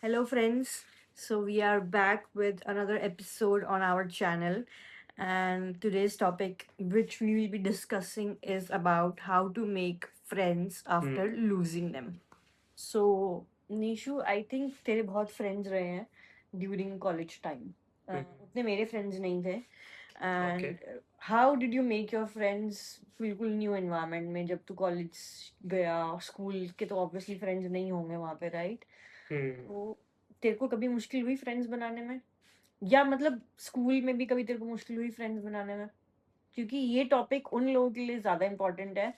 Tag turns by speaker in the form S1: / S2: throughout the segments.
S1: Hello, friends. So, we are back with another episode on our channel. And today's topic, which we will be discussing, is about how to make friends after losing them. So, Nishu, I think तेरे बहुत friends रहे हैं during college time. उतने मेरे friends नहीं थे.
S2: Okay.
S1: And how did you make your friends बिल्कुल new environment में जब तू college गया school के तो obviously friends नहीं होंगे वहाँ पे right?
S2: हम्म।
S1: तो तेरे को कभी मुश्किल हुई फ्रेंड्स बनाने में या मतलब स्कूल में भी कभी तेरे को मुश्किल हुई फ्रेंड्स बनाने में क्योंकि ये टॉपिक उन लोगों के लिए ज्यादा इम्पोर्टेंट है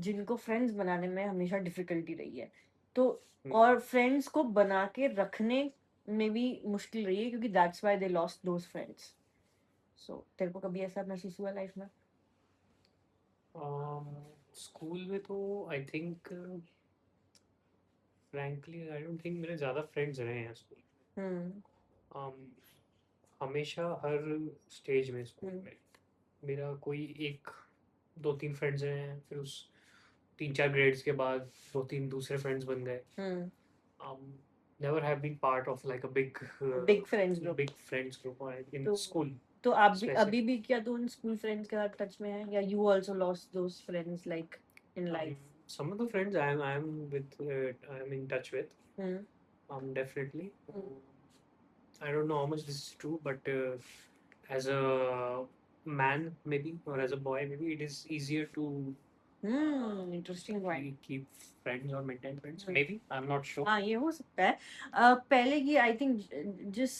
S1: जिनको फ्रेंड्स बनाने में हमेशा डिफिकल्टी रही है तो और फ्रेंड्स को बना के रखने में भी मुश्किल रही है क्योंकि that's why they lost those friends so तेरे को कभी ऐसा महसूस हुआ लाइफ में
S2: स्कूल में तो I think frankly I don't think मेरे ज़्यादा फ्रेंड्स रहे हैं स्कूल
S1: हम्म
S2: में। हमेशा हर स्टेज में स्कूल
S1: हम्म
S2: में मेरा कोई एक दो तीन फ्रेंड्स रहे हैं, फिर उस तीन चार ग्रेड्स के बाद दो तीन दूसरे फ्रेंड्स बन गए।
S1: Hmm
S2: never have been part of like a
S1: big friends group
S2: big friends group in
S1: तो
S2: स्कूल
S1: तो आप भी अभी
S2: स्पेसिफिक।
S1: भी क्या तू उन स्कूल फ्रेंड्स के साथ टच में है या you also lost those friends like in life
S2: Some of the friends I am with I am in touch with.
S1: Hmm
S2: Definitely. I don't know how much this is true, but as a man, maybe, or as a boy, maybe it is easier to
S1: interesting point
S2: keep friends or maintain friends.
S1: Hmm
S2: Maybe I'm not sure.
S1: हाँ ये हो सकता है पहले की I think जिस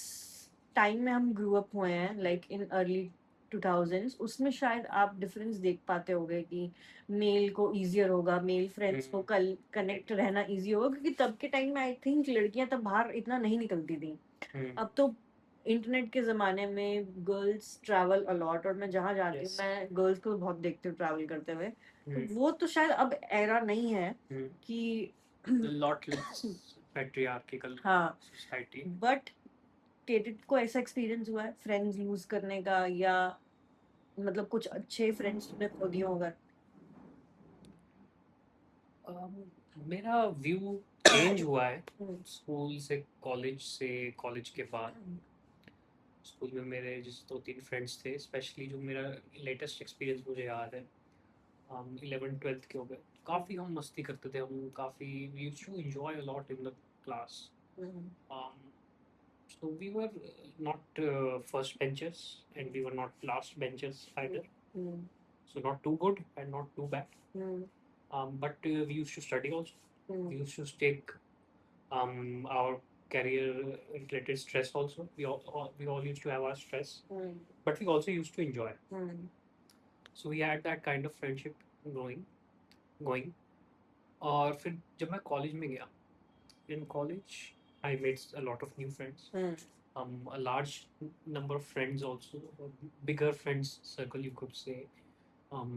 S1: time में हम ग्रो अप हुए हैं लाइक इन अर्ली 2000s उसमें शायद आप डिफरेंस देख पाते होगे कि मेल को इजियर होगा मेल फ्रेंड्स को कल कनेक्ट
S2: Maybe.
S1: रहना इजी होगा क्योंकि तब के टाइम में आई थिंक लड़कियां तब बाहर इतना नहीं निकलती थी
S2: Hmm.
S1: अब तो इंटरनेट के ज़माने में गर्ल्स ट्रैवल अलॉट और मैं जहाँ जाती हूँ
S2: Yes.
S1: मैं गर्ल्स को बहुत देखती हूँ ट्रैवल करते हुए तो
S2: Hmm.
S1: वो तो शायद अब एरा नहीं है
S2: Hmm.
S1: कि
S2: A lot less patriarchal
S1: हाँ
S2: society.
S1: बट टेटेड को ऐसा एक्सपीरियंस हुआ है फ्रेंड्स लूज करने का या मतलब कुछ अच्छे फ्रेंड्स तुमने खो दिए होगा
S2: Um, मेरा व्यू चेंज हुआ है
S1: हम्म,
S2: स्कूल से कॉलेज के बाद। स्कूल में मेरे जिस दो तीन फ्रेंड्स थे, स्पेशली जो मेरा लेटेस्ट एक्सपीरियंस मुझे याद है, हम 11th 12th के हो गए। काफ़ी हम मस्ती करते थे, हम काफ़ी we used to enjoy a lot in the class.
S1: Hmm,
S2: So we were not first benchers and we were not last benchers either.
S1: Hmm,
S2: So not too good and not too bad.
S1: Hmm,
S2: But we used to study also.
S1: Hmm,
S2: We used to take our career related stress also. We all used to have our stress,
S1: hmm,
S2: but we also used to enjoy.
S1: Hmm,
S2: So we had that kind of friendship going going. और फिर जब मैं college में गया, in college I made a lot of new friends.
S1: Hmm,
S2: A large number of friends also, a bigger friends circle you could say. Um,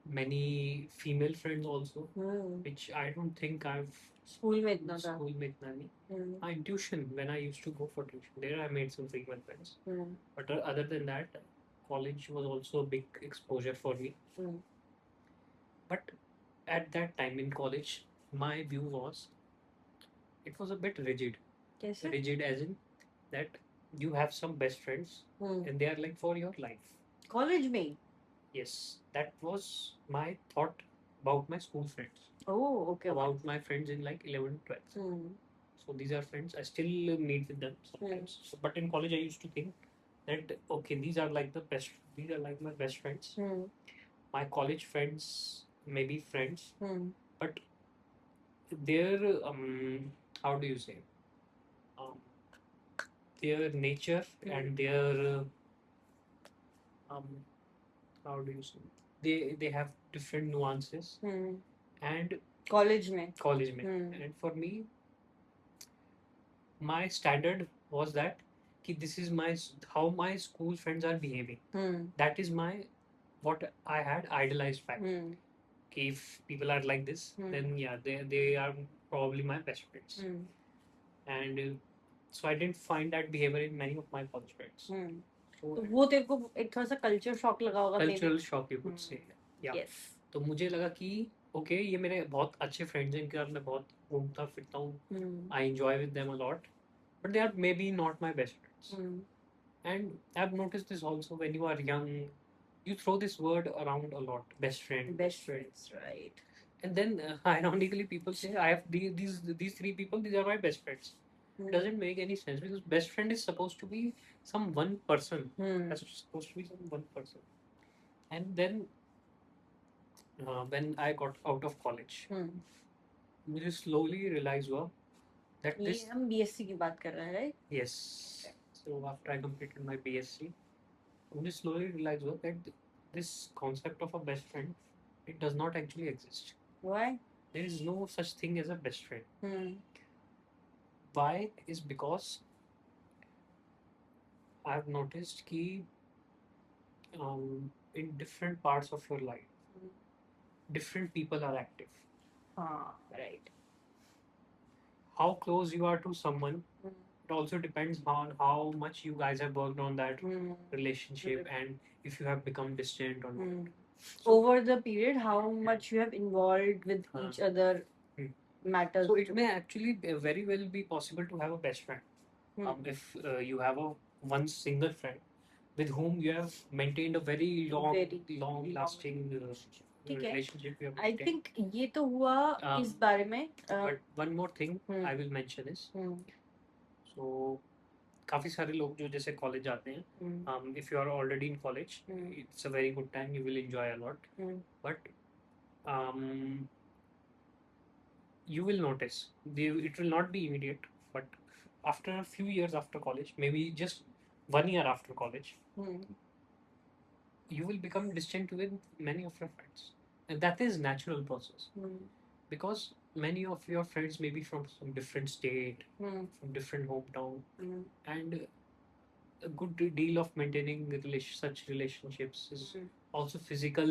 S2: Many female friends also,
S1: hmm,
S2: which I don't think I've
S1: school में इतना था
S2: school में इतना नहीं।
S1: हम्म,
S2: In tuition, when I used to go for tuition, there I made some frequent friends.
S1: Hmm,
S2: But other than that, college was also a big exposure for me.
S1: Hmm,
S2: But at that time in college, my view was it was a bit rigid.
S1: कैसे
S2: Rigid as in that you have some best friends and they are like for your life.
S1: College में ही
S2: Yes, that was my thought about my school friends,
S1: oh okay okay
S2: about my friends in like 11th 12th.
S1: Hmm
S2: So these are friends. I still meet with them sometimes. So, but in college, I used to think that okay, these are like the best. These are like my best friends.
S1: Hmm
S2: My college friends may be friends,
S1: hmm
S2: but their how do you say um, their nature and their um, how do you say they have different nuances
S1: hmm
S2: and
S1: college में
S2: college mein. And for me, my standard was that कि this is my how my school friends are behaving.
S1: Hmm
S2: That is my what I had idealized fact.
S1: हम्म
S2: कि if people are like this, then yeah, they are probably my best friends. And so I didn't find that behavior in many of my college friends. So
S1: तो वो तेरे को एक थोड़ा सा culture shock लगा होगा
S2: cultural shock you could say. Yeah.
S1: Yes
S2: तो मुझे लगा कि ओके ये मेरे बहुत अच्छे फ्रेंड्स हैं, इनके साथ मैं बहुत घूमता फिरता हूँ, I enjoy with them a lot, but they are maybe not my best friends. And I've noticed this also when you are young, you throw this word around a lot, best friend,
S1: Best friends, right?
S2: and then ironically people say I have these three people, these are my best friends. Doesn't make any sense because best friend is supposed to be some one person. That's supposed to be some one person. And then when I got out of college, मुझे slowly realize हुआ that
S1: ये
S2: this
S1: हम BSc की बात कर रहे हैं, right?
S2: yes. So after I completed my BSc, मुझे slowly realize हुआ that this concept of a best friend, it does not actually exist.
S1: Why?
S2: There is no such thing as a best friend. Why is because I've noticed कि in different parts of your life, different people are active.
S1: Right.
S2: How close you are to someone, it also depends on how much you guys have worked on that relationship and if you have become distant or not.
S1: Over the period, how much you have involved with each other matters.
S2: So it may actually very well be possible to have a best friend. If you have a one single friend with whom you have maintained a very long lasting
S1: ठीक है.
S2: relationship you have
S1: I
S2: maintained.
S1: think ये तो हुआ इस बारे में.
S2: But one more thing I will mention is, so काफी सारे लोग जो जैसे कॉलेज जाते हैं, if you are already in college, it's a very good time, you will enjoy a lot. But you will notice it will not be immediate, but after a few years after college, maybe just 1 year after college, you will become distant with many of your friends, and that is natural process. Because many of your friends may be from some different state, from different hometown, and a good deal of maintaining such relationships is also physical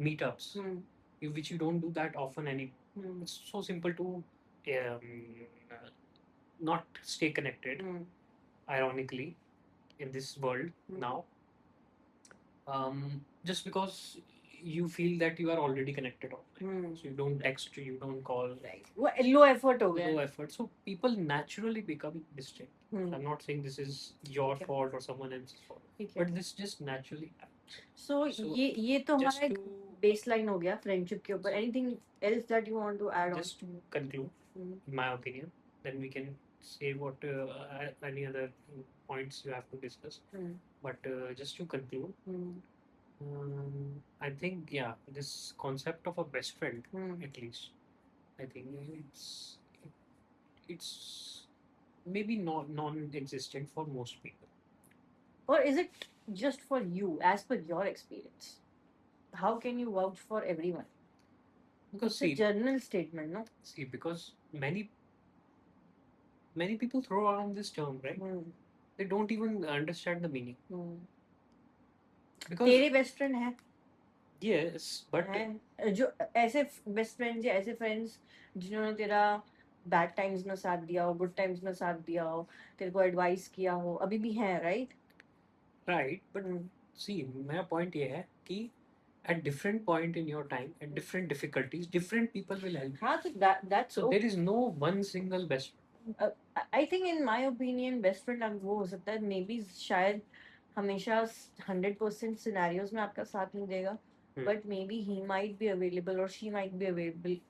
S2: meetups, which you don't do that often anymore. It's so simple to not stay connected, ironically, in this world now, just because you feel that you are already connected online. So you don't text, you don't call.
S1: Right. Low effort हो गया.
S2: Low effort. So people naturally become distant. I'm not saying this is your fault or someone else's fault, but this just naturally happens.
S1: So ये तो हमारा एक baseline हो गया friendship के ऊपर. Anything else that you want to add on?
S2: Just to conclude, in my opinion, then we can say what any other points you have to discuss. But just to conclude, I think this concept of a best friend, at least, I think it's maybe not non-existent for most people.
S1: Or is it just for you, as per your experience? How can you vouch for everyone?
S2: Because
S1: it's a general statement, no?
S2: See, because many people throw around this term, right? They don't even understand the meaning. Because
S1: तेरे best friend है?
S2: Yes, but
S1: जो ऐसे best friends या ऐसे friends जिन्होंने तेरा bad times में साथ दिया हो, good times में साथ दिया हो, तेरे को advice किया हो, अभी भी हैं, right?
S2: Right, but see, मेरा point ये है कि at different point in your time, at different difficulties, different people will help you.
S1: हाँ, so that's
S2: So there is no one single best friend.
S1: I think in my opinion best friend अब वो हो सकता है maybe शायद हमेशा 100% scenarios में आपका साथ नहीं देगा, but maybe he might be available or she might be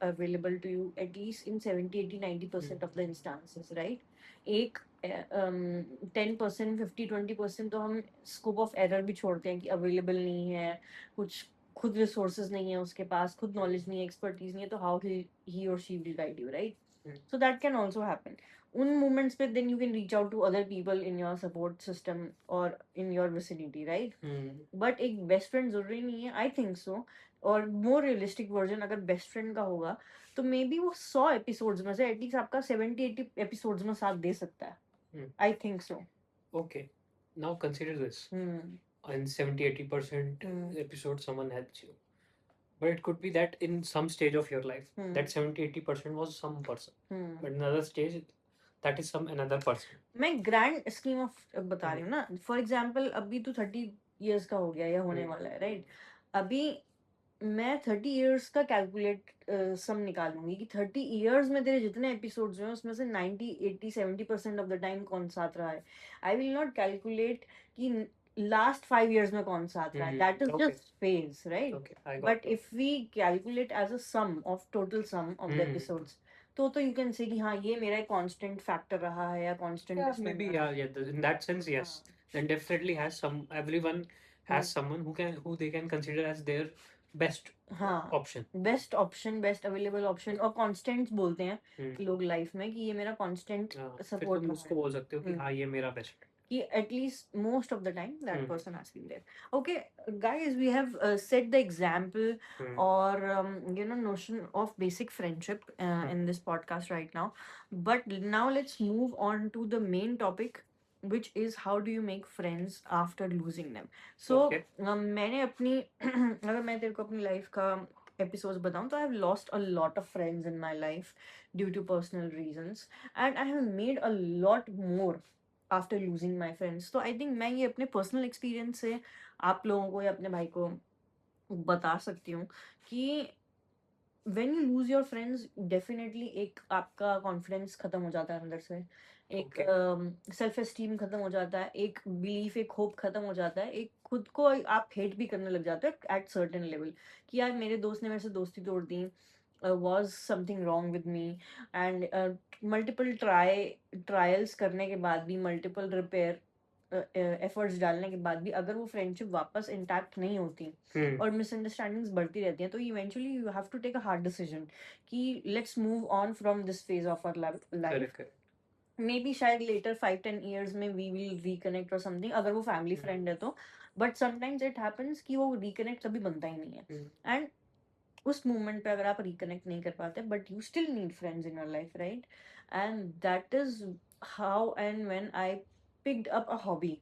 S1: available to you at least in 70, 80, 90% of the instances, right? एक 10%, 50, 20% तो हम scope of error भी छोड़ते हैं कि available नहीं है, कुछ खुद resources नहीं है उसके पास, खुद knowledge नहीं है, expertise नहीं है, तो how he or she will guide you, right? So that can also happen. उन moments पे then you can reach out to other people in your support system or in your vicinity, right? But एक best friend जरूरी नहीं है, I think so. और more realistic version अगर best friend का होगा तो maybe वो 100 episodes में से at least आपका 70-80 episodes में साथ दे सकता है. I think so.
S2: Okay, now consider this. In 70-80% episode someone helps you, but it could be that in some stage of your life that 70-80% was some person, but in another stage that is some another person.
S1: मैं grand scheme of बता रही हूँ ना. For example अभी तो 30 years का हो गया या होने वाला है, right? अभी मैं 30 इयर्स का कैलकुलेट सम निकालूंगी कि 30 इयर्स में तेरे जितने एपिसोड्स हुए उसमें से 90 80 70% ऑफ द टाइम कौन साथ रहा है. आई विल नॉट कैलकुलेट कि लास्ट 5 इयर्स में कौन साथ रहा है. That is
S2: Okay.
S1: Just phase, right?
S2: Okay. I
S1: but
S2: got it.
S1: If we calculate as a sum of total sum of the episodes, तो यू कैन से कि हाँ ये मेरा कांस्टेंट फैक्टर रहा है या constant
S2: Yeah,
S1: best friend
S2: maybe.
S1: रहा
S2: Yeah, yeah. In that sense,
S1: है.
S2: yes. Then definitely has some. Everyone
S1: हाँ.
S2: has someone who they can consider as their best
S1: हाँ,
S2: option.
S1: Best option, best available option, और constants बोलते हैं लोग life में कि ये मेरा कांस्टेंट
S2: हाँ, फिर
S1: सपोर्ट
S2: तुम
S1: रहा
S2: उसको
S1: है.
S2: बोल सकते हो कि हाँ ये मेरा बेस्ट.
S1: कि at least most of the time that
S2: hmm.
S1: Person has been there. Okay guys, we have set the example or notion of basic friendship in this podcast right now, but now let's move on to the main topic, which is how do you make friends after losing them. So
S2: Okay.
S1: मैंने अपनी अगर मैं तेरे को अपनी life का episodes बताऊं तो I have lost a lot of friends in my life due to personal reasons, and I have made a lot more after losing my friends. तो आई थिंक मैं ये अपने पर्सनल एक्सपीरियंस से आप लोगों को या अपने भाई को बता सकती हूँ कि when you lose your friends, definitely एक आपका कॉन्फिडेंस खत्म हो जाता है अंदर से, एक सेल्फ एस्टीम खत्म हो जाता है, एक बिलीफ, एक होप खत्म हो जाता है, एक खुद को आप हेट भी करने लग जाते हो एट सर्टेन लेवल कि यार मेरे दोस्त ने मेरे से दोस्ती तोड़ दी, was something wrong with me. And multiple trials करने के बाद भी, मल्टीपल रिपेयर एफर्ट्स डालने के बाद भी अगर वो फ्रेंडशिप वापस इंटैक्ट नहीं होती और मिसअंडरस्टैंडिंग्स बढ़ती रहती हैं, तो eventually you have to take a hard decision कि let's move on from this phase of our life.
S2: Correct.
S1: Maybe शायद लेटर 5-10 ईयर्स में वी विल रिकनेक्ट और समथिंग, अगर वो फैमिली फ्रेंड है तो. बट समटाइम्स इट हैपेंस कि वो रिकनेक्ट कभी बनता ही नहीं है. एंड उस मोमेंट पे अगर आप रिकनेक्ट नहीं कर पाते, but you still need friends in your life, right? And that is how and when I picked up a hobby.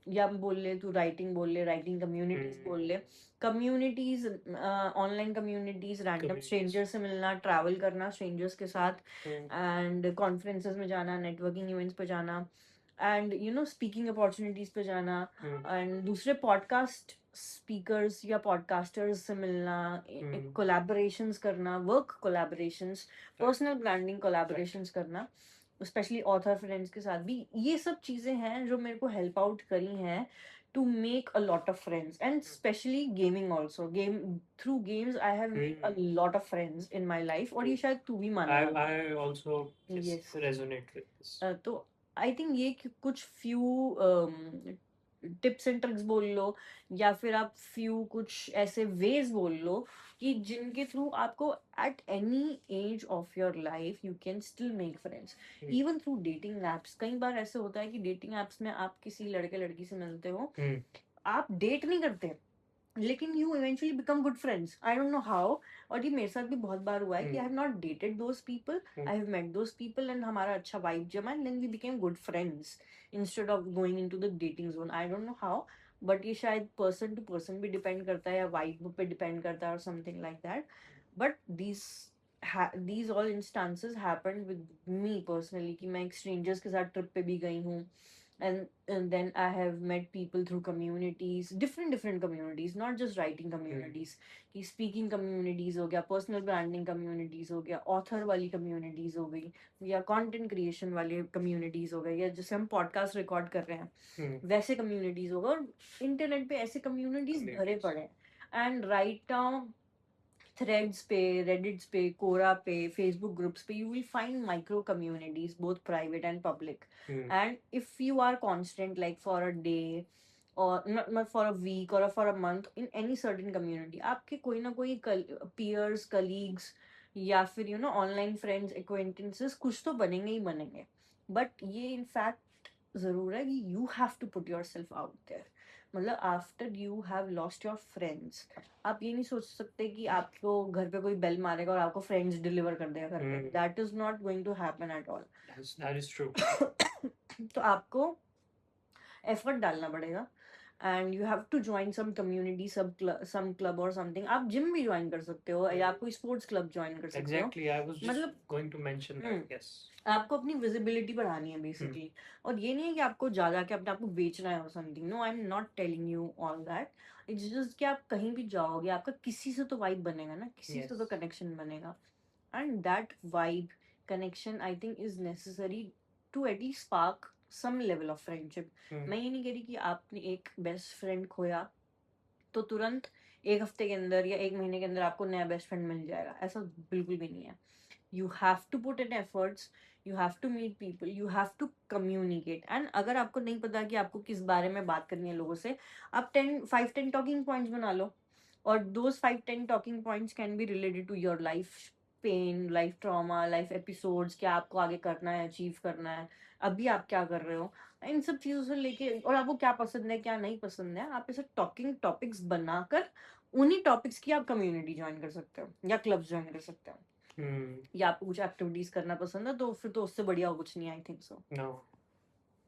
S1: या बोल ले, तू राइटिंग बोल ले, राइटिंग कम्युनिटीज बोल ले, communities, online communities, random strangers से मिलना, ट्रैवल करना स्ट्रेंजर्स के साथ, एंड कॉन्फ्रेंसेस में जाना, नेटवर्किंग इवेंट्स पे जाना, एंड स्पीकिंग अपॉर्चुनिटीज पे जाना, एंड दूसरे पॉडकास्ट स्पीकर्स या पॉडकास्टर्स से मिलना, कोलैबोरेशंस करना, work collaborations, personal branding collaborations करना, स्पेशली ऑथर फ्रेंड्स के साथ भी. ये सब चीज़ें हैं जो मेरे को हेल्प आउट करी हैं to make a lot of friends, and especially gaming also. Through games I have made a lot of friends in my life, और ये शायद तू भी मानेगा.
S2: I also
S1: Yes.
S2: resonate with this.
S1: तो आई थिंक ये कुछ फ्यू टिप्स एंड ट्रिक्स बोल लो, या फिर आप फ्यू कुछ ऐसे वेज बोल लो कि जिनके थ्रू आपको at any as of your life you can still make friends, even through dating apps. कई बार ऐसे होता है कि डेटिंग एप्स में आप किसी लड़के लड़की से मिलते हो, आप डेट नहीं करते, लेकिन you eventually become good friends. I don't know how, और ये मेरे साथ भी बहुत बार हुआ है कि I have not dated those people, I have met those people and हमारा अच्छा वाइब जमा, and then we became good friends instead of going into the dating zone. I don't know how, but ये शायद person to person भी depend करता है या vibe पे डिपेंड करता है और something like that. But these all instances happened with me personally कि मैं एक strangers के साथ trip पे भी गई हूँ, and then I have met people through communities, different communities, not just writing communities, कि speaking communities हो गया, personal branding communities हो गया, author वाली communities हो गई, या content creation वाले communities हो गए, या जैसे हम podcast record कर रहे हैं वैसे communities होगा, और internet पे ऐसे communities भरे पड़े हैं. And right now थ्रेड्स पे, रेडिट्स पे, कोरा पे, फेसबुक ग्रुप्स पे, you will find micro communities, both private and public. And if you are constant like for a day और not for a week or for a month in any certain community, आपके कोई ना कोई peers, colleagues या फिर online friends, acquaintances कुछ तो बनेंगे ही बनेंगे. बट ये इनफैक्ट जरूर है कि you have to put yourself out there. मतलब after you have lost your friends, आप ये नहीं सोच सकते कि आपको घर पे कोई बेल मारेगा और आपको फ्रेंड्स डिलीवर कर देगा घर पे. That is not going to happen at all.
S2: That is true.
S1: तो आपको एफर्ट डालना पड़ेगा, and you have to join some community some club और समथिंग. आप जिम भी ज्वाइन कर सकते हो या आप कोई स्पोर्ट्स क्लब ज्वाइन कर सकते हो.
S2: एग्जैक्टली, आई वाज जस्ट
S1: मतलब
S2: going to mention that. Yes.
S1: आपको अपनी विजिबिलिटी बढ़ानी है बेसिकली. और ये नहीं है कि आपको ज्यादा के अपने आप को बेचना है और something. No, I am not telling you all that. It's just कि आप कहीं भी जाओगे आपका किसी से तो वाइब बनेगा ना, किसी से तो
S2: Yes.
S1: कनेक्शन बनेगा. And that vibe connection I think is necessary to at least spark some level of friendship. मैं ये नहीं कह रही कि आपने एक बेस्ट फ्रेंड खोया तो तुरंत एक हफ्ते के अंदर या एक महीने के अंदर आपको नया बेस्ट फ्रेंड मिल जाएगा. ऐसा बिल्कुल भी नहीं है. You have to put in efforts, you have to meet people, you have to communicate. And अगर आपको नहीं पता कि आपको किस बारे में बात करनी है लोगों से, आप 5-10 talking points बना लो. और those 5-10 talking points can be related to your life pain, life trauma, life episodes. क्या आपको आगे करना है, अचीव करना है, अभी आप क्या कर रहे हो, इन सब चीज़ों से लेके, और आपको क्या पसंद है क्या नहीं पसंद है, आप ऐसे टॉकिंग टॉपिक्स बनाकर उन्हीं टॉपिक्स की आप कम्युनिटी ज्वाइन कर सकते हो या क्लब्स ज्वाइन कर सकते हो. या आपको कुछ एक्टिविटीज करना पसंद है तो फिर तो उससे बढ़िया और कुछ नहीं. I think so.
S2: No.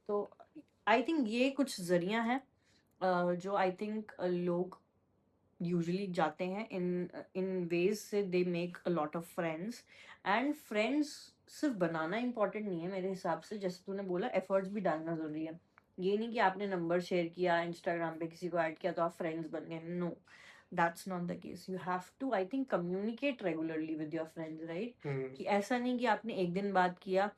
S1: तो आई थिंक ये कुछ जरिया है जो आई थिंक लोग यूजुअली जाते हैं इन वेज से they make a lot of friends. And friends सिर्फ बनाना इंपॉर्टेंट नहीं है मेरे हिसाब से. जैसे तूने बोला एफर्ट्स भी डालना जरूरी है. ये नहीं कि आपने नंबर शेयर किया इंस्टाग्राम पे किसी को ऐड किया तो आप फ्रेंड्स बन गए. No, that's not the case. You have to, I think, communicate regularly with your friends, right? कि ऐसा नहीं कि आपने एक दिन बात किया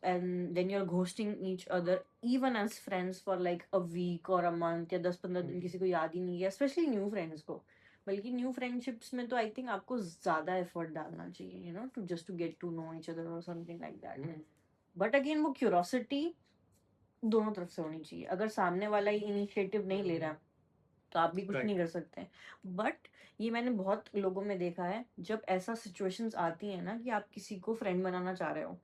S1: and then you're ghosting each other even as friends for like a week or a month या 10-15 दिन किसी को याद ही नहीं है, especially new friends को. बल्कि न्यू फ्रेंडशिप्स में तो आई थिंक आपको ज्यादा एफर्ट डालना चाहिए, you know, to just to get to know each other और something like that. But again वो क्यूरोसिटी दोनों तरफ से होनी चाहिए. अगर सामने वाला ही इनिशिएटिव नहीं ले रहा तो आप भी कुछ नहीं कर सकते. बट ये मैंने बहुत लोगों में देखा है, जब ऐसा सिचुएशंस आती है ना कि आप किसी को फ्रेंड बनाना चाह रहे हो,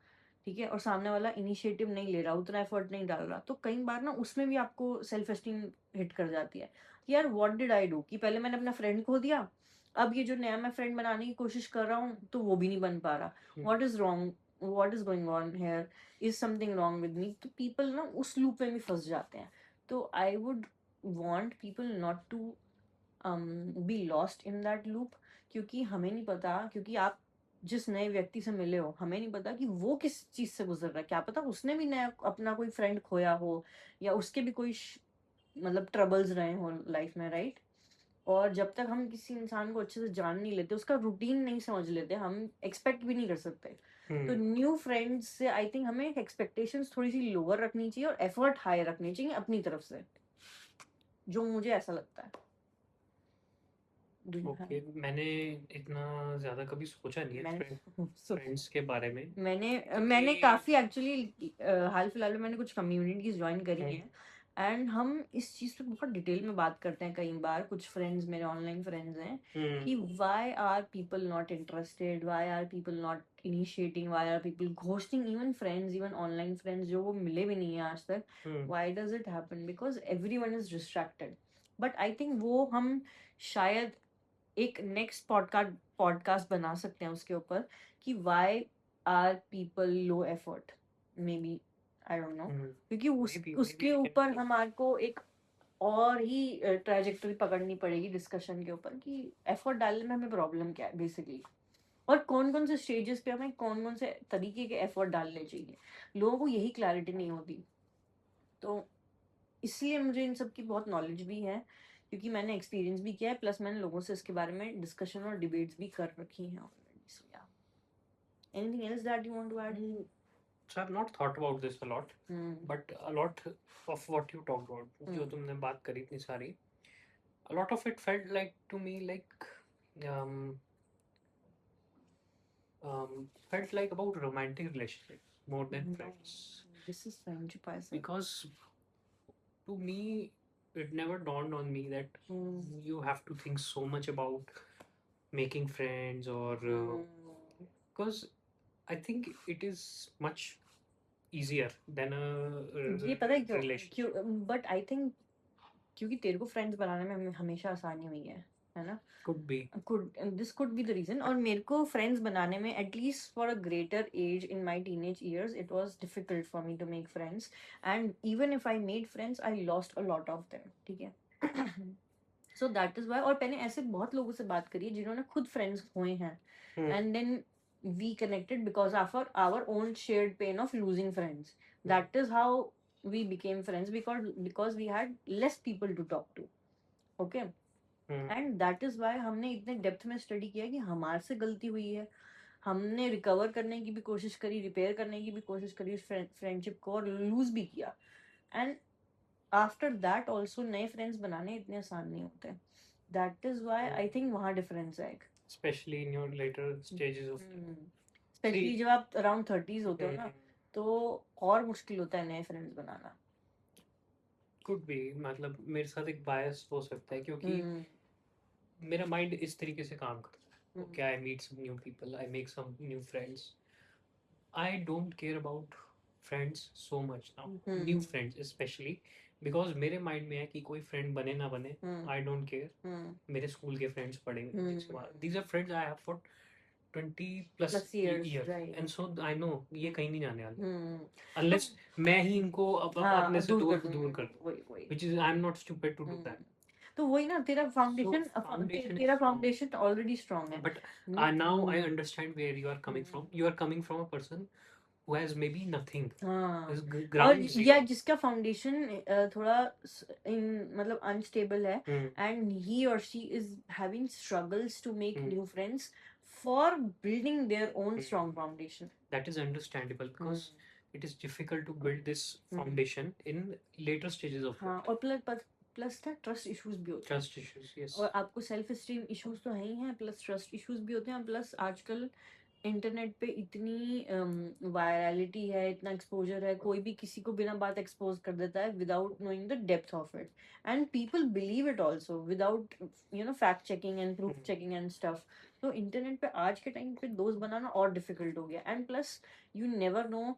S1: ठीक है, और सामने वाला इनिशिएटिव नहीं ले रहा, उतना एफर्ट नहीं डाल रहा, तो कई बार ना उसमें भी आपको सेल्फ एस्टीम हिट कर जाती है कि यार व्हाट डिड आई डू, कि पहले मैंने अपना फ्रेंड खो दिया, अब ये जो नया मैं फ्रेंड बनाने की कोशिश कर रहा हूँ तो वो भी नहीं बन पा रहा. What is wrong, what is going on here, is something wrong with me. तो पीपल ना उस लूप में भी फंस जाते हैं. तो I would want people not to be lost in that loop. क्योंकि हमें नहीं पता, क्योंकि आप जिस नए व्यक्ति से मिले हो हमें नहीं पता कि वो किस चीज से गुजर रहा है. क्या पता उसने भी नया अपना कोई फ्रेंड खोया हो या उसके भी कोई मतलब ट्रबल्स रहे हो लाइफ में, राइट? और जब तक हम किसी इंसान को अच्छे से जान नहीं लेते, उसका रूटीन नहीं समझ लेते, हम एक्सपेक्ट भी नहीं कर सकते. तो न्यू फ्रेंड्स से आई थिंक हमें एक्सपेक्टेशंस थोड़ी सी लोअर रखनी चाहिए और एफर्ट हाई रखनी चाहिए अपनी तरफ से, जो मुझे ऐसा लगता है.
S2: ओके, मैंने इतना ज्यादा कभी सोचा नहीं है
S1: मैंने
S2: फ्रेंड्स के बारे में.
S1: मैंने काफी एक्चुअली हाल फिलहाल में मैंने कुछ कम्युनिटीज ज्वाइन करी हैं एंड हम इस चीज पे बहुत डिटेल में बात करते हैं. कई बार कुछ फ्रेंड्स मेरे ऑनलाइन फ्रेंड्स हैं कि why are people not interested, why are people not initiating, why are people ghosting even friends, even online friends जो वो मिले भी नहीं है आज तक. Why does it happen? Because everyone is distracted. But I think वो हम शायद एक नेक्स्ट पॉडकास्ट बना सकते हैं उसके ऊपर कि why are people low effort, maybe, I don't know. क्योंकि उसके ऊपर हमारे को एक और ही ट्रैजेक्टरी पकड़नी पड़ेगी डिस्कशन के ऊपर कि एफर्ट डालने में हमें प्रॉब्लम क्या है बेसिकली, और कौन कौन से स्टेजेस पे हमें कौन कौन से तरीके के एफर्ट डालने चाहिए. लोगों को यही क्लैरिटी नहीं होती. तो इसलिए मुझे इन सब की बहुत नॉलेज भी है क्योंकि मैंने एक्सपीरियंस भी किया है, प्लस मैंने लोगों से इसके बारे में डिस्कशन और डिबेट्स भी कर रखी हैं already. So yeah, anything else that you want to add?
S2: So I've not thought about this a lot, but a lot of what you talked about, जो तुमने बात करी इतनी सारी, a lot of it felt like to me like felt like about romantic relationships more than friends.
S1: This is friendship, I said.
S2: Because to me it never dawned on me that you have to think so much about making friends or because I think it is much easier than a
S1: ये पता है
S2: relationship.
S1: क्यों? But I think क्योंकि तेरे को friends बनाने में हमेशा आसानी हुई है ना? This could be the reason. और मेरे को फ्रेंड्स बनाने में at least for a greater age in my teenage years it was difficult for me to make friends, and even if I made friends I lost a lot of them. ठीक है, so that is Y. और मैंने ऐसे बहुत लोगों से बात करी है जिन्होंने खुद फ्रेंड्स हुए हैं, and then we connected because of our own shared pain of losing friends. That is how we became friends, because we had less people to talk to. Okay. And that is why हमने इतने depth में study किया कि हमारे से गलती हुई है, हमने रिकवर करने की भी कोशिश करी, रिपेयर करने की भी कोशिश करी उस फ्रेंडशिप को, और लूज भी किया. एंड आफ्टर दैट ऑल्सो नए फ्रेंड्स बनाने इतने आसान नहीं होते. That is why I think वहाँ डिफरेंस है एक.
S2: especially in your later stages of
S1: especially
S2: see
S1: जब आप अराउंड 30s होते हो ना, तो और मुश्किल होता है नए फ्रेंड्स बनाना.
S2: could be मतलब मेरे साथ एक बायस हो सकता है क्योंकि मेरा माइंड इस तरीके से काम करता है. Okay, I meet some new people, I make some new friends. I don't care about friends so much now, new friends especially, because मेरे माइंड में है कि कोई फ्रेंड बने ना बने, आई डोंट केयर. मेरे स्कूल के फ्रेंड्स पड़े जिनसे these are friends I have for 20+
S1: Plus years,
S2: years,
S1: right.
S2: and so I know ये कहीं नहीं जाने वाले unless मैं ही इनको
S1: हाँ,
S2: अपने से
S1: दूर
S2: दूर कर दूं,
S1: वही.
S2: which is I'm not stupid to do that.
S1: तो वही ना, तेरा फाउंडेशन
S2: foundation
S1: तेरा
S2: is strong.
S1: Foundation already strong है.
S2: But now I understand where you are coming from. You are coming from a person who has maybe nothing.
S1: हाँ,
S2: Is
S1: और
S2: ground zero.
S1: या जिसका फाउंडेशन थोड़ा मतलब अनस्टेबल है, and he और she is having struggles to make new friends for building their own strong foundation.
S2: That is understandable because it is difficult to build this foundation in later stages of
S1: हाँ,
S2: life.
S1: और plus ना trust issues भी होते हैं.
S2: Trust issues, yes.
S1: और आपको self esteem issues तो है ही हैं, प्लस ट्रस्ट इश्यूज भी होते हैं. प्लस आजकल इंटरनेट पे इतनी वायरलिटी है, इतना एक्सपोजर है, कोई भी किसी को बिना बात एक्सपोज कर देता है without knowing the depth of it, and people believe it also without fact checking and proof checking and stuff. तो इंटरनेट पे आज के टाइम पे दोस्त बनाना और डिफिकल्ट हो गया. And plus you never no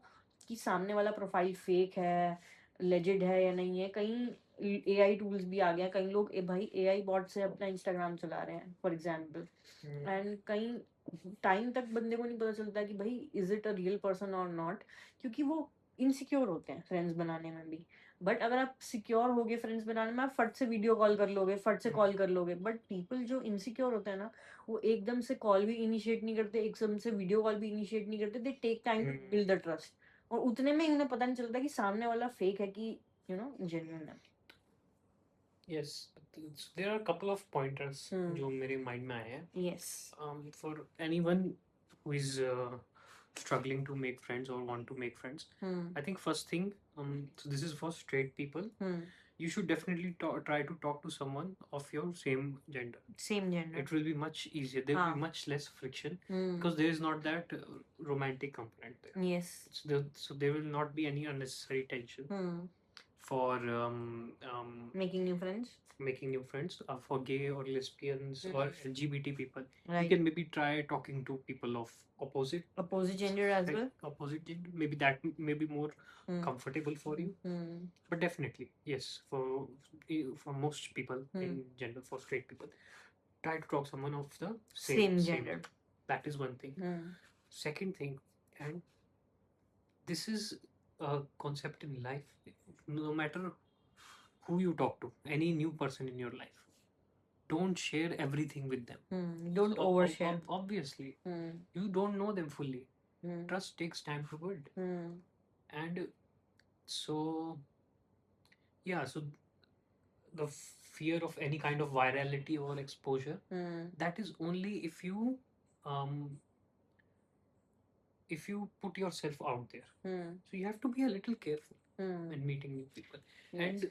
S1: कि सामने वाला प्रोफाइल फेक है, लेजिड है या नहीं है. कहीं AI टूल्स भी आ गया, कई लोग भाई AI बॉट से अपना इंस्टाग्राम चला रहे हैं फॉर एग्जाम्पल. एंड कहीं टाइम तक बंदे को नहीं पता चलता कि भाई is it a real person और नॉट, क्योंकि वो इनसिक्योर होते हैं फ्रेंड्स बनाने में भी. बट अगर आप सिक्योर हो गए फ्रेंड्स बनाने में, आप फट से वीडियो कॉल कर लोगे, फट से कॉल कर लोगे. बट पीपल जो इनसिक्योर होते हैं ना, वो एकदम से कॉल भी इनिशिएट नहीं करते, एकदम से वीडियो कॉल भी इनिशिएट नहीं करते. They take time to build the trust, और उतने में उन्हें पता नहीं चलता कि सामने वाला फेक है कि जेन्युइन है.
S2: Yes, so there are a couple of pointers जो मेरे mind में आए हैं.
S1: Yes.
S2: For anyone who is struggling to make friends or want to make friends, I think first thing, so this is for straight people. You should definitely try to talk to someone of your same gender.
S1: Same gender.
S2: It will be much easier. There will be much less friction because there is not that romantic component there.
S1: Yes.
S2: So there will not be any unnecessary tension for
S1: making new friends.
S2: For gay or lesbians or LGBT people.
S1: Right.
S2: You can maybe try talking to people of opposite
S1: gender as well.
S2: Opposite gender, maybe that may be more comfortable for you. But definitely, yes, for most people in gender, for straight people, try to talk someone of the
S1: same gender.
S2: That is one thing. Second thing, and this is a concept in life. No matter who you talk to, any new person in your life, don't share everything with them.
S1: Don't overshare.
S2: Obviously, you don't know them fully. Trust takes time to build. And so, yeah, so the fear of any kind of virality or exposure, that is only if you put yourself out there. So you have to be a little careful when meeting new people.
S1: Yes.
S2: And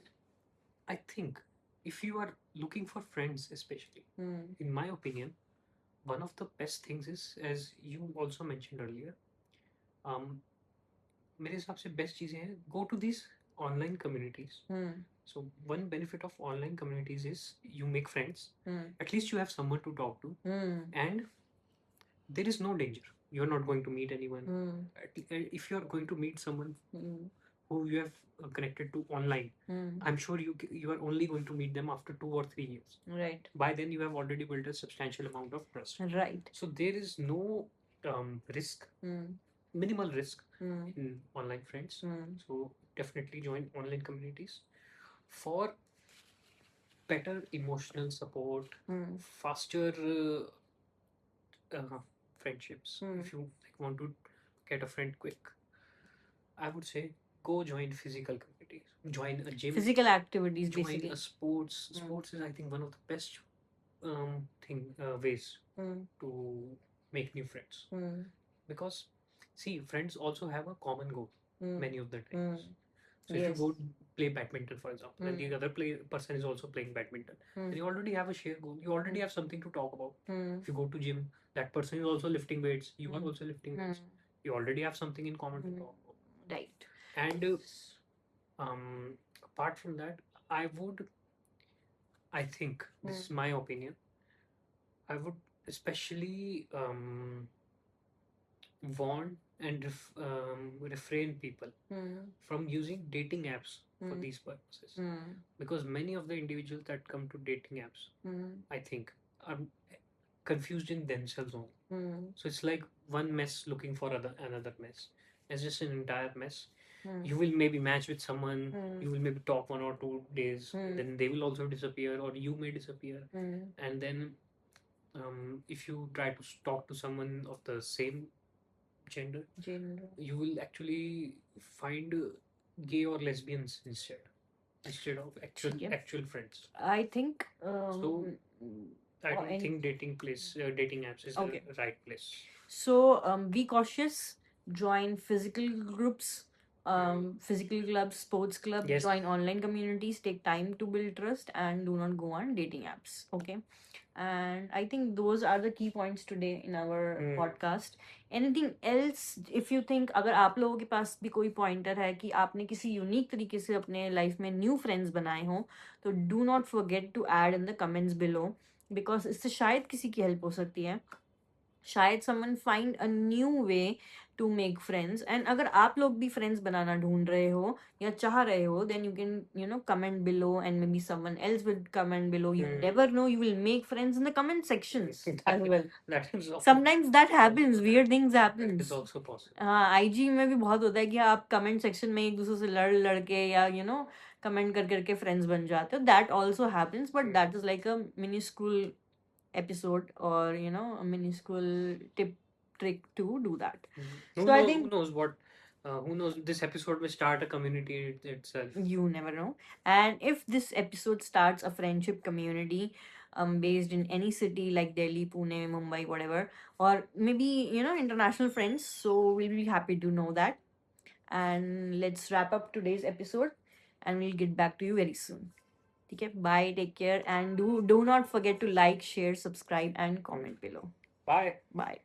S2: I think if you are looking for friends, especially, in my opinion, one of the best things is, as you also mentioned earlier, मेरे हिसाब से best चीजें हैं, go to these online communities. So one benefit of online communities is you make friends. At least you have someone to talk to, and there is no danger. You're not going to meet anyone. If you're going to meet someone who you have connected to online, I'm sure you are only going to meet them after 2 or 3 years.
S1: Right.
S2: By then you have already built a substantial amount of trust.
S1: Right.
S2: So there is no risk, minimal risk in online friends. So definitely join online communities. For better emotional support,
S1: Hmm.
S2: faster friendships.
S1: Hmm.
S2: If you like, want to get a friend quick, I would say go join physical communities. Join a gym.
S1: Physical activities,
S2: Join
S1: basically.
S2: a sports.
S1: Hmm.
S2: Sports is, I think, one of the best ways
S1: Hmm.
S2: to make new friends.
S1: Hmm.
S2: Because see, friends also have a common goal
S1: Hmm.
S2: many of the
S1: Hmm.
S2: times. So if you
S1: Yes.
S2: go play badminton, for example, and
S1: Hmm.
S2: the other person is also playing badminton,
S1: Hmm.
S2: then you already have a shared goal. You already
S1: Hmm.
S2: have something to talk about.
S1: Hmm.
S2: If you go to gym, that person is also lifting weights. You are
S1: Hmm.
S2: also lifting weights.
S1: Hmm.
S2: You already have something in common to
S1: Hmm.
S2: talk about.
S1: Right.
S2: And apart from that, I would, I think, this
S1: Hmm.
S2: is my opinion, I would especially warn and refrain people
S1: Hmm.
S2: from using dating apps for
S1: Hmm.
S2: these purposes.
S1: Hmm.
S2: Because many of the individuals that come to dating apps,
S1: Hmm.
S2: I think, are confused in themselves only.
S1: Hmm.
S2: So it's like one mess looking for another mess. It's just an entire mess.
S1: Hmm.
S2: You will maybe match with someone,
S1: Hmm.
S2: you will maybe talk 1 or 2 days,
S1: Hmm.
S2: then they will also disappear, or you may disappear.
S1: Hmm.
S2: And then if you try to talk to someone of the same gender,
S1: Gender.
S2: you will actually find gay or lesbians instead of actual
S1: ठीक है.
S2: actual friends.
S1: I think
S2: So I
S1: or
S2: don't
S1: any
S2: think dating apps is
S1: okay.
S2: the right place.
S1: So be cautious. Join physical groups, physical clubs, sports clubs.
S2: Yes.
S1: Join online communities. Take time to build trust, and do not go on dating apps. Okay. And I think those are the key points today in our podcast. Anything else if you think, अगर आप लोगों के पास भी कोई pointer है कि आपने किसी यूनिक तरीके से अपने लाइफ में न्यू फ्रेंड्स बनाए हों, तो do not forget to add in the comments below, because इससे शायद किसी की हेल्प हो सकती है. शायद someone find a new way to make friends. And अगर आप लोग भी फ्रेंड्स बनाना ढूंढ रहे हो या चाह रहे हो, then you can comment below and maybe someone else will comment below. You never know, you will make friends in the comment sections as well.
S2: That is also,
S1: Sometimes that happens, weird things
S2: that
S1: happens.
S2: is also possible.
S1: हाँ, IG में भी बहुत होता है कि आप comment section में एक दूसरे से लड़ के या कमेंट कर करके फ्रेंड्स बन जाते हो. That also happens, but that is like a mini school episode, or a minuscule trick to do that. So I think
S2: Who knows, this episode will start a community itself.
S1: you never know. And if this episode starts a friendship community based in any city like Delhi, Pune, Mumbai, whatever, or maybe international friends, so we'll be happy to know that. And let's wrap up today's episode, and we'll get back to you very soon. Okay, bye, take care, and do not forget to like, share, subscribe, and comment below.
S2: Bye.
S1: Bye.